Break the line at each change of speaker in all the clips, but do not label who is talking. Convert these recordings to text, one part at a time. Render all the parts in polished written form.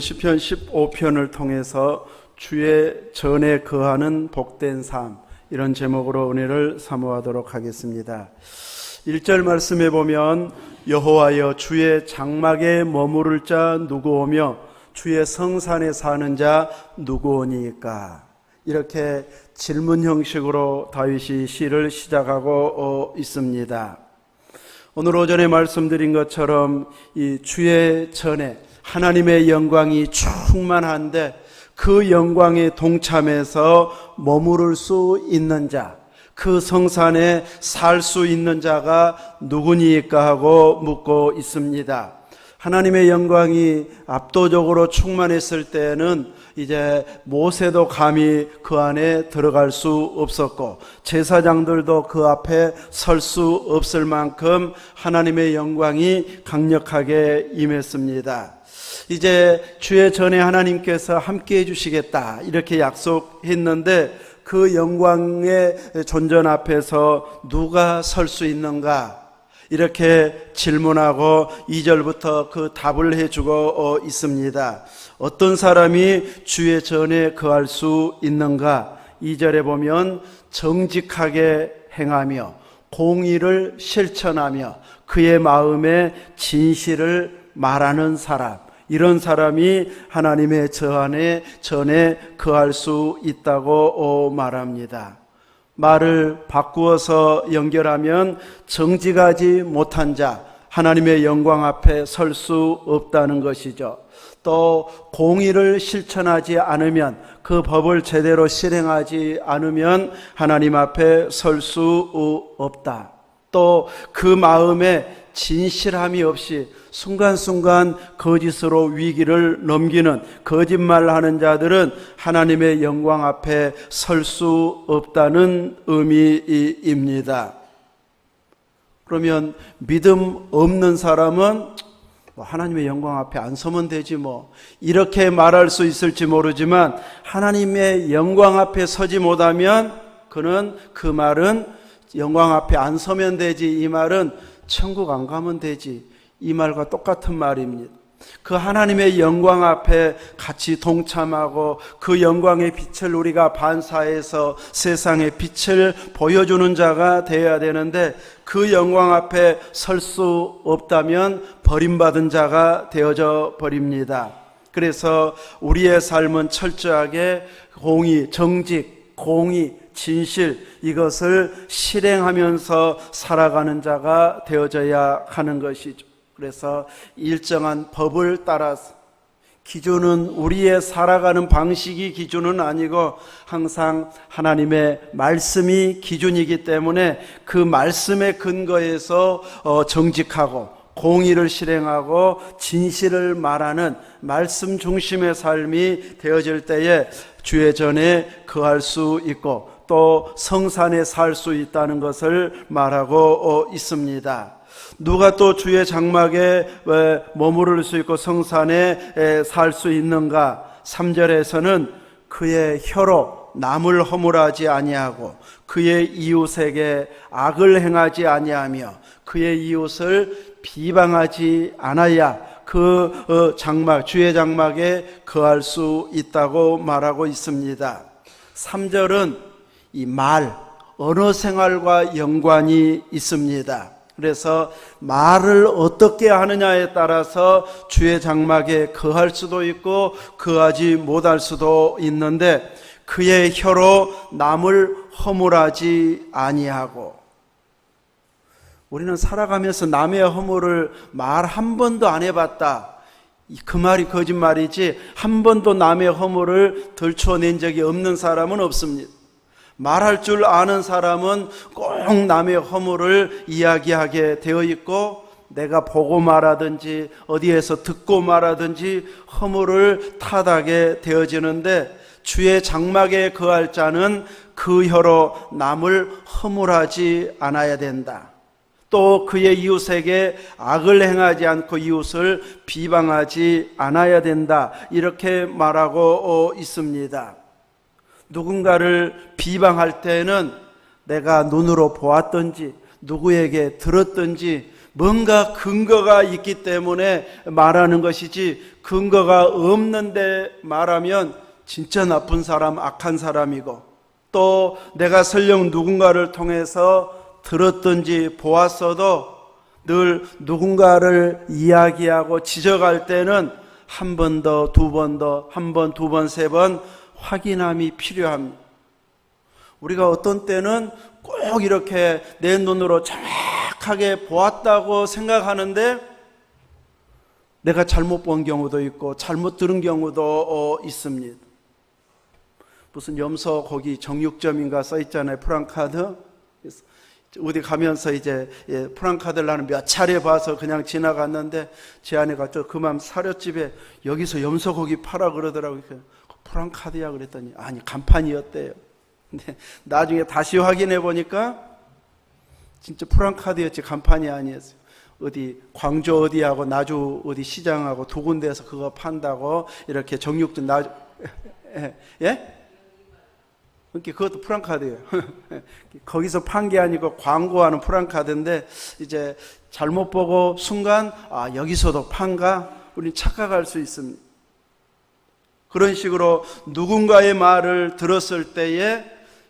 시편 15편을 통해서 주의 전에 거하는 복된 삶, 이런 제목으로 은혜를 사모하도록 하겠습니다. 1절 말씀에 보면 여호와여 주의 장막에 머무를 자 누구오며 주의 성산에 사는 자 누구오니까, 이렇게 질문 형식으로 다윗이 시를 시작하고 있습니다. 오늘 오전에 말씀드린 것처럼 이 주의 전에 하나님의 영광이 충만한데 그 영광에 동참해서 머무를 수 있는 자, 그 성산에 살 수 있는 자가 누구니까 하고 묻고 있습니다. 하나님의 영광이 압도적으로 충만했을 때는 이제 모세도 감히 그 안에 들어갈 수 없었고 제사장들도 그 앞에 설 수 없을 만큼 하나님의 영광이 강력하게 임했습니다. 이제 주의 전에 하나님께서 함께 해주시겠다 이렇게 약속했는데 그 영광의 존전 앞에서 누가 설 수 있는가, 이렇게 질문하고 2절부터 그 답을 해주고 있습니다. 어떤 사람이 주의 전에 거할 수 있는가? 2절에 보면 정직하게 행하며 공의를 실천하며 그의 마음에 진실을 말하는 사람, 이런 사람이 하나님의 전에 거할 수 있다고 말합니다. 말을 바꾸어서 연결하면 정직하지 못한 자, 하나님의 영광 앞에 설 수 없다는 것이죠. 또 공의를 실천하지 않으면, 그 법을 제대로 실행하지 않으면 하나님 앞에 설 수 없다. 또 그 마음에 진실함이 없이 순간순간 거짓으로 위기를 넘기는 거짓말하는 자들은 하나님의 영광 앞에 설 수 없다는 의미입니다. 그러면 믿음 없는 사람은 하나님의 영광 앞에 안 서면 되지 뭐, 이렇게 말할 수 있을지 모르지만 하나님의 영광 앞에 서지 못하면 그는 그 말은 영광 앞에 안 서면 되지, 이 말은 천국 안 가면 되지, 이 말과 똑같은 말입니다. 그 하나님의 영광 앞에 같이 동참하고 그 영광의 빛을 우리가 반사해서 세상에 빛을 보여주는 자가 되어야 되는데 그 영광 앞에 설 수 없다면 버림받은 자가 되어져 버립니다. 그래서 우리의 삶은 철저하게 공의, 정직, 공의, 진실, 이것을 실행하면서 살아가는 자가 되어져야 하는 것이죠. 그래서 일정한 법을 따라서, 기준은 우리의 살아가는 방식이 기준은 아니고 항상 하나님의 말씀이 기준이기 때문에 그 말씀의 근거에서 정직하고 공의를 실행하고 진실을 말하는 말씀 중심의 삶이 되어질 때에 주의 전에 거할 수 있고 또 성산에 살 수 있다는 것을 말하고 있습니다. 누가 또 주의 장막에 머무를 수 있고 성산에 살 수 있는가? 3절에서는 그의 혀로 남을 허물하지 아니하고 그의 이웃에게 악을 행하지 아니하며 그의 이웃을 비방하지 않아야 그 장막, 주의 장막에 거할 수 있다고 말하고 있습니다. 3절은 이 말, 언어 생활과 연관이 있습니다. 그래서 말을 어떻게 하느냐에 따라서 주의 장막에 거할 수도 있고 거하지 못할 수도 있는데 그의 혀로 남을 허물하지 아니하고, 우리는 살아가면서 남의 허물을 말 한 번도 안 해봤다, 그 말이 거짓말이지 한 번도 남의 허물을 들춰낸 적이 없는 사람은 없습니다. 말할 줄 아는 사람은 꼭 남의 허물을 이야기하게 되어 있고 내가 보고 말하든지 어디에서 듣고 말하든지 허물을 탓하게 되어지는데 주의 장막에 거할 자는 그 혀로 남을 허물하지 않아야 된다. 또 그의 이웃에게 악을 행하지 않고 이웃을 비방하지 않아야 된다, 이렇게 말하고 있습니다. 누군가를 비방할 때는 내가 눈으로 보았든지 누구에게 들었든지 뭔가 근거가 있기 때문에 말하는 것이지, 근거가 없는데 말하면 진짜 나쁜 사람, 악한 사람이고, 또 내가 설령 누군가를 통해서 들었든지 보았어도 늘 누군가를 이야기하고 지적할 때는 한 번 더, 두 번 더, 한 번, 두 번, 세 번 확인함이 필요합니다. 우리가 어떤 때는 꼭 이렇게 내 눈으로 정확하게 보았다고 생각하는데 내가 잘못 본 경우도 있고 잘못 들은 경우도 있습니다. 무슨 염소 거기 정육점인가 써 있잖아요. 프랑카드. 어디 가면서 이제 프랑카드를 나는 몇 차례 봐서 그냥 지나갔는데 제 아내가 저 그만 사료집에 여기서 염소고기 팔아 그러더라고요. 프랑카드야 그랬더니 아니 간판이었대요. 근데 나중에 다시 확인해 보니까 진짜 프랑카드였지 간판이 아니었어요. 어디 광주 어디하고 나주 어디 시장하고 두 군데에서 그거 판다고 이렇게 정육점 나주 예? 그것도 프랑카드예요. 거기서 판 게 아니고 광고하는 프랑카드인데 이제 잘못 보고 순간 아 여기서도 판가? 우리는 착각할 수 있습니다. 그런 식으로 누군가의 말을 들었을 때에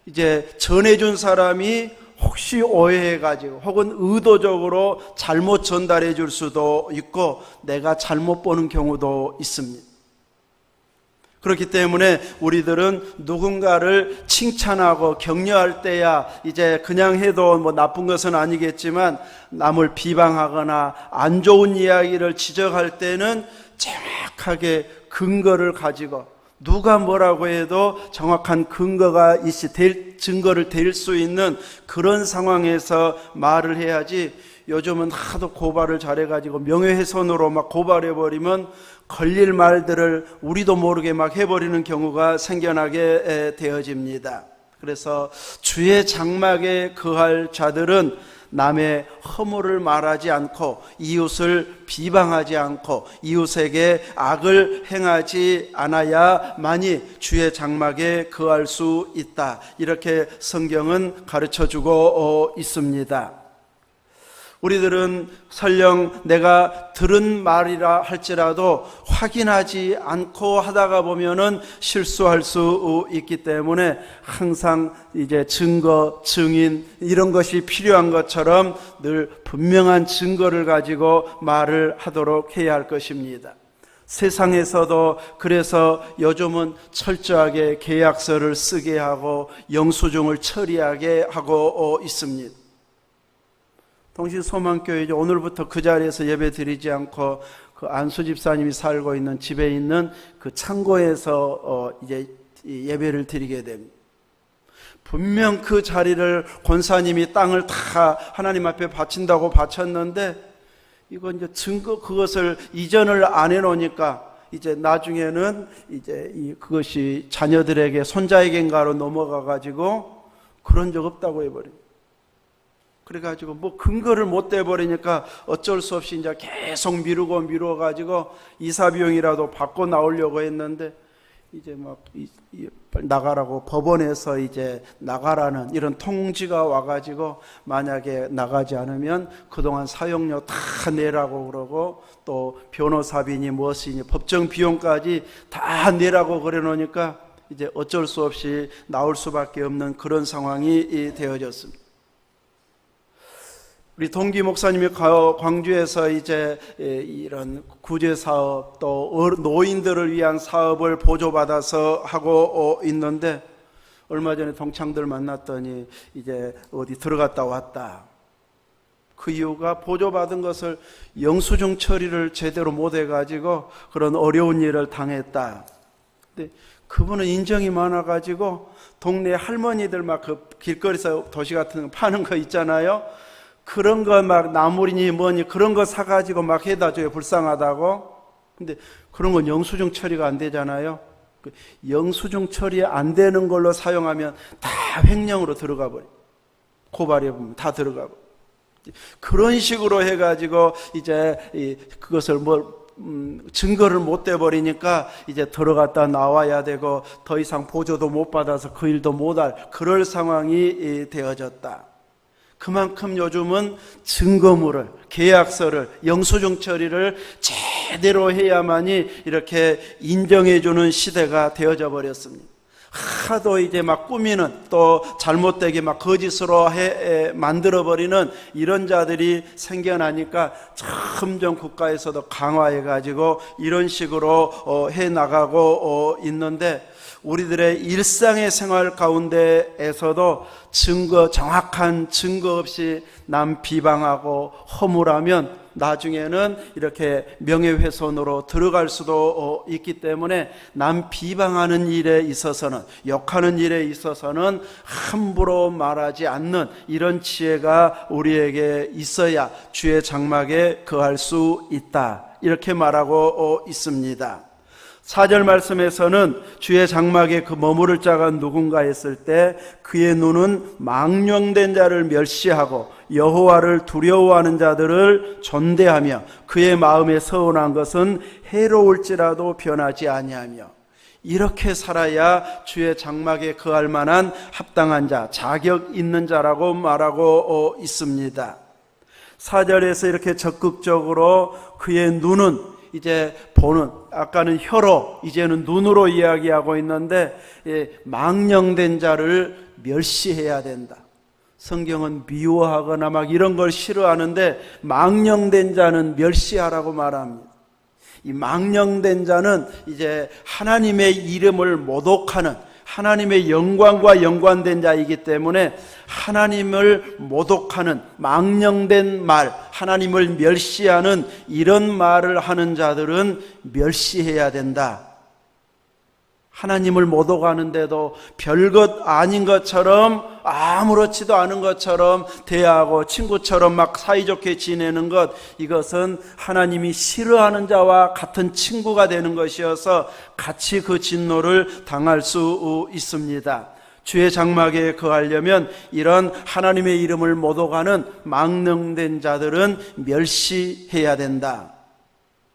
이제 전해준 사람이 혹시 오해해가지고 혹은 의도적으로 잘못 전달해 줄 수도 있고 내가 잘못 보는 경우도 있습니다. 그렇기 때문에 우리들은 누군가를 칭찬하고 격려할 때야 이제 그냥 해도 뭐 나쁜 것은 아니겠지만 남을 비방하거나 안 좋은 이야기를 지적할 때는 정확하게 근거를 가지고 누가 뭐라고 해도 정확한 근거가 증거를 댈 수 있는 그런 상황에서 말을 해야지. 요즘은 하도 고발을 잘해가지고 명예훼손으로 막 고발해버리면 걸릴 말들을 우리도 모르게 막 해버리는 경우가 생겨나게 되어집니다. 그래서 주의 장막에 거할 자들은 남의 허물을 말하지 않고 이웃을 비방하지 않고 이웃에게 악을 행하지 않아야만이 주의 장막에 거할 수 있다. 이렇게 성경은 가르쳐주고 있습니다. 우리들은 설령 내가 들은 말이라 할지라도 확인하지 않고 하다가 보면은 실수할 수 있기 때문에 항상 이제 증거, 증인 이런 것이 필요한 것처럼 늘 분명한 증거를 가지고 말을 하도록 해야 할 것입니다. 세상에서도 그래서 요즘은 철저하게 계약서를 쓰게 하고 영수증을 처리하게 하고 있습니다. 동신소망교회 오늘부터 그 자리에서 예배 드리지 않고 그 안수 집사님이 살고 있는 집에 있는 그 창고에서 이제 예배를 드리게 됩니다. 분명 그 자리를 권사님이 땅을 다 하나님 앞에 바친다고 바쳤는데 이건 이제 증거 그것을 이전을 안 해놓으니까 이제 나중에는 이제 그것이 자녀들에게 손자에겐가로 넘어가 가지고 그런 적 없다고 해버립니다. 그래가지고 뭐 근거를 못 대버리니까 어쩔 수 없이 이제 계속 미루어가지고 이사 비용이라도 받고 나오려고 했는데 이제 막 나가라고 법원에서 이제 나가라는 이런 통지가 와가지고 만약에 나가지 않으면 그동안 사용료 다 내라고 그러고 또 변호사비니 무엇이니 법정 비용까지 다 내라고 그래 놓으니까 이제 어쩔 수 없이 나올 수밖에 없는 그런 상황이 되어졌습니다. 우리 동기 목사님이 광주에서 이제 이런 구제 사업 또 노인들을 위한 사업을 보조받아서 하고 있는데 얼마 전에 동창들 만났더니 이제 어디 들어갔다 왔다. 그 이유가 보조받은 것을 영수증 처리를 제대로 못 해가지고 그런 어려운 일을 당했다. 근데 그분은 인정이 많아가지고 동네 할머니들 막 그 길거리에서 도시 같은 거 파는 거 있잖아요. 그런 거 막 나물이니 뭐니 그런 거 사가지고 막 해다 줘요. 불쌍하다고. 근데 그런 건 영수증 처리가 안 되잖아요. 영수증 처리 안 되는 걸로 사용하면 다 횡령으로 들어가 버려요. 고발해보면 다 들어가 버려요. 그런 식으로 해가지고 이제 그것을 증거를 못 대버리니까 이제 들어갔다 나와야 되고 더 이상 보조도 못 받아서 그 일도 못할 그럴 상황이 되어졌다. 그만큼 요즘은 증거물을, 계약서를, 영수증 처리를 제대로 해야만이 이렇게 인정해주는 시대가 되어져 버렸습니다. 하도 이제 막 꾸미는, 또 잘못되게 막 거짓으로 만들어버리는 이런 자들이 생겨나니까 점점 국가에서도 강화해가지고 이런 식으로 해나가고 있는데, 우리들의 일상의 생활 가운데에서도 정확한 증거 없이 남 비방하고 허물하면 나중에는 이렇게 명예훼손으로 들어갈 수도 있기 때문에, 남 비방하는 일에 있어서는, 욕하는 일에 있어서는 함부로 말하지 않는 이런 지혜가 우리에게 있어야 주의 장막에 거할 수 있다, 이렇게 말하고 있습니다. 4절 말씀에서는 주의 장막에 그 머무를 자가 누군가 했을 때 그의 눈은 망령된 자를 멸시하고 여호와를 두려워하는 자들을 존대하며 그의 마음에 서운한 것은 해로울지라도 변하지 아니하며, 이렇게 살아야 주의 장막에 거할 만한 합당한 자, 자격 있는 자라고 말하고 있습니다. 4절에서 이렇게 적극적으로 그의 눈은 이제 보는, 아까는 혀로, 이제는 눈으로 이야기하고 있는데, 망령된 자를 멸시해야 된다. 성경은 미워하거나 막 이런 걸 싫어하는데, 망령된 자는 멸시하라고 말합니다. 이 망령된 자는 이제 하나님의 이름을 모독하는, 하나님의 영광과 연관된 자이기 때문에 하나님을 모독하는 망령된 말, 하나님을 멸시하는 이런 말을 하는 자들은 멸시해야 된다. 하나님을 모독하는데도 별것 아닌 것처럼, 아무렇지도 않은 것처럼 대하고 친구처럼 막 사이좋게 지내는 것, 이것은 하나님이 싫어하는 자와 같은 친구가 되는 것이어서 같이 그 진노를 당할 수 있습니다. 주의 장막에 거하려면 이런 하나님의 이름을 모독하는 망령된 자들은 멸시해야 된다.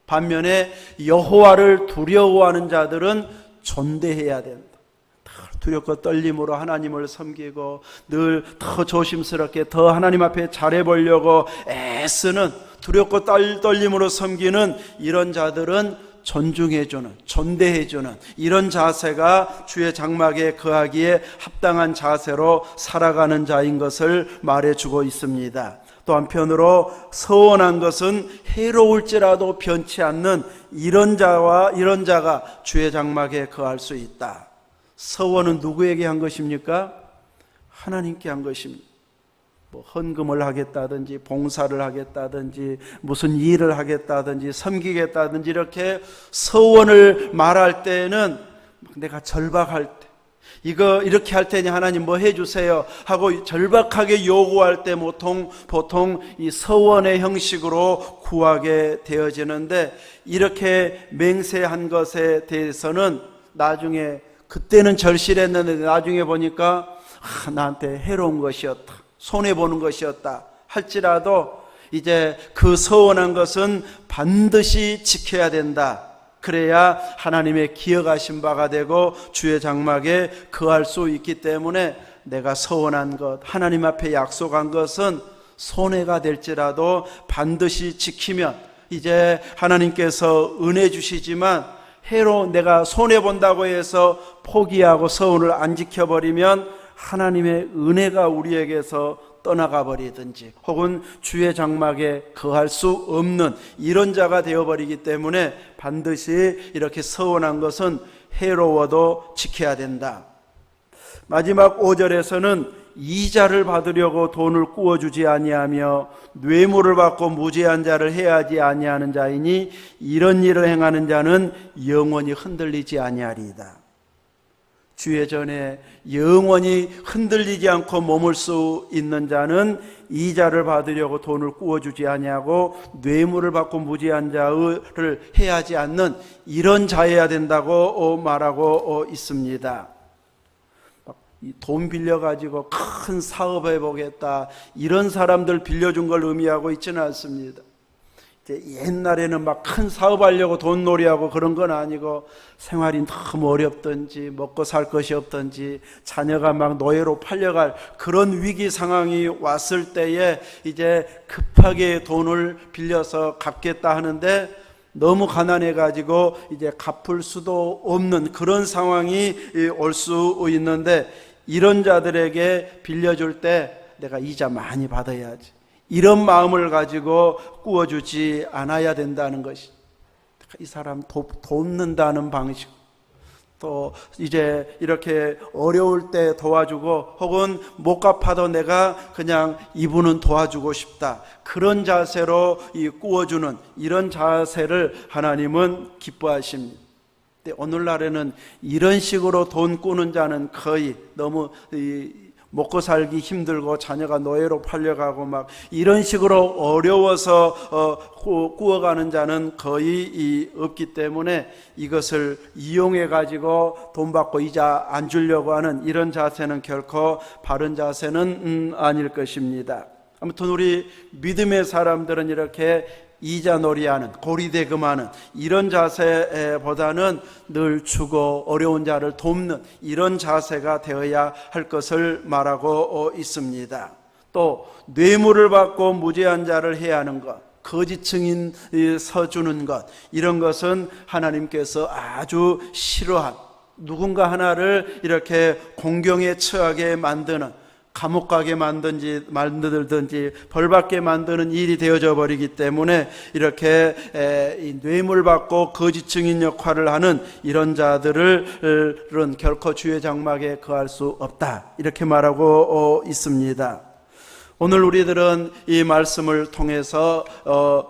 반면에 여호와를 두려워하는 자들은 존대해야 된다. 두렵고 떨림으로 하나님을 섬기고 늘 더 조심스럽게 더 하나님 앞에 잘해보려고 애쓰는, 두렵고 떨림으로 섬기는 이런 자들은 존중해주는, 존대해주는 이런 자세가 주의 장막에 거하기에 합당한 자세로 살아가는 자인 것을 말해주고 있습니다. 또 한편으로 서원한 것은 해로울지라도 변치 않는 이런 자가 주의 장막에 거할 수 있다. 서원은 누구에게 한 것입니까? 하나님께 한 것입니다. 뭐 헌금을 하겠다든지 봉사를 하겠다든지 무슨 일을 하겠다든지 섬기겠다든지 이렇게 서원을 말할 때는 내가 절박할 때, 이거 이렇게 할 테니 하나님 뭐 해주세요 하고 절박하게 요구할 때 보통 이 서원의 형식으로 구하게 되어지는데, 이렇게 맹세한 것에 대해서는 나중에, 그때는 절실했는데 나중에 보니까 나한테 해로운 것이었다, 손해보는 것이었다 할지라도 이제 그 서원한 것은 반드시 지켜야 된다. 그래야 하나님의 기억하신 바가 되고 주의 장막에 거할 수 있기 때문에, 내가 서원한 것, 하나님 앞에 약속한 것은 손해가 될지라도 반드시 지키면, 이제 하나님께서 은혜 주시지만 내가 손해본다고 해서 포기하고 서원을 안 지켜버리면 하나님의 은혜가 우리에게서 떠나가 버리든지 혹은 주의 장막에 거할 수 없는 이런 자가 되어버리기 때문에 반드시 이렇게 서원한 것은 해로워도 지켜야 된다. 마지막 5절에서는 이자를 받으려고 돈을 꾸어주지 아니하며 뇌물을 받고 무죄한 자를 해하지 아니하는 자이니 이런 일을 행하는 자는 영원히 흔들리지 아니하리이다. 주의 전에 영원히 흔들리지 않고 머물 수 있는 자는 이자를 받으려고 돈을 꾸어주지 아니하고 뇌물을 받고 무죄한 자를 해하지 않는 이런 자여야 된다고 말하고 있습니다. 돈 빌려가지고 큰 사업해보겠다 이런 사람들 빌려준 걸 의미하고 있지는 않습니다. 옛날에는 막 큰 사업하려고 돈 놀이하고 그런 건 아니고 생활이 너무 어렵든지 먹고 살 것이 없든지 자녀가 막 노예로 팔려갈 그런 위기 상황이 왔을 때에 이제 급하게 돈을 빌려서 갚겠다 하는데 너무 가난해 가지고 이제 갚을 수도 없는 그런 상황이 올 수 있는데, 이런 자들에게 빌려줄 때 내가 이자 많이 받아야지, 이런 마음을 가지고 꾸어주지 않아야 된다는 것이, 이 사람 돕는다는 방식, 또 이제 이렇게 어려울 때 도와주고 혹은 못 갚아도 내가 그냥 이분은 도와주고 싶다, 그런 자세로 꾸어주는 이런 자세를 하나님은 기뻐하십니다. 오늘날에는 이런 식으로 돈 꾸는 자는 거의 너무 먹고 살기 힘들고 자녀가 노예로 팔려가고 막 이런 식으로 어려워서 꾸어가는 자는 거의 없기 때문에 이것을 이용해 가지고 돈 받고 이자 안 주려고 하는 이런 자세는 결코 바른 자세는 아닐 것입니다. 아무튼 우리 믿음의 사람들은 이렇게 이자놀이하는, 고리대금하는 이런 자세보다는 늘 주고 어려운 자를 돕는 이런 자세가 되어야 할 것을 말하고 있습니다. 또 뇌물을 받고 무죄한 자를 해야 하는 것, 거짓 증인 서주는 것, 이런 것은 하나님께서 아주 싫어한, 누군가 하나를 이렇게 공경에 처하게 만드는, 감옥 가게 만들든지 벌받게 만드는 일이 되어져 버리기 때문에 이렇게 뇌물 받고 거짓 증인 역할을 하는 이런 자들은 결코 주의 장막에 거할 수 없다, 이렇게 말하고 있습니다. 오늘 우리들은 이 말씀을 통해서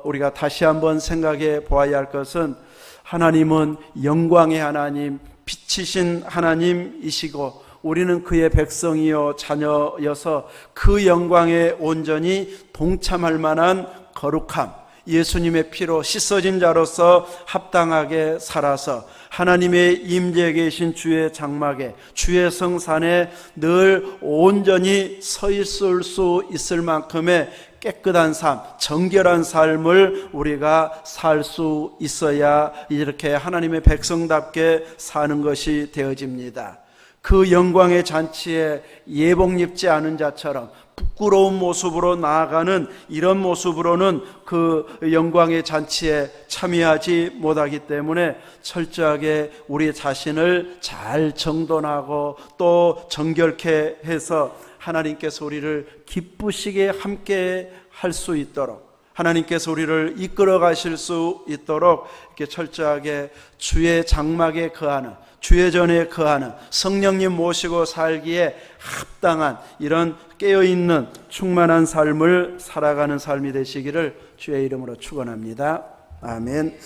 우리가 다시 한번 생각해 보아야 할 것은, 하나님은 영광의 하나님, 빛이신 하나님이시고 우리는 그의 백성이요 자녀여서 그 영광에 온전히 동참할 만한 거룩함, 예수님의 피로 씻어진 자로서 합당하게 살아서 하나님의 임재에 계신 주의 장막에, 주의 성산에 늘 온전히 서 있을 수 있을 만큼의 깨끗한 삶, 정결한 삶을 우리가 살 수 있어야 이렇게 하나님의 백성답게 사는 것이 되어집니다. 그 영광의 잔치에 예복 입지 않은 자처럼 부끄러운 모습으로 나아가는 이런 모습으로는 그 영광의 잔치에 참여하지 못하기 때문에 철저하게 우리 자신을 잘 정돈하고 또 정결케 해서 하나님께서 우리를 기쁘시게 함께 할 수 있도록, 하나님께서 우리를 이끌어 가실 수 있도록 이렇게 철저하게 주의 장막에 거하는, 주의 전에 거하는, 성령님 모시고 살기에 합당한 이런 깨어있는 충만한 삶을 살아가는 삶이 되시기를 주의 이름으로 축원합니다. 아멘.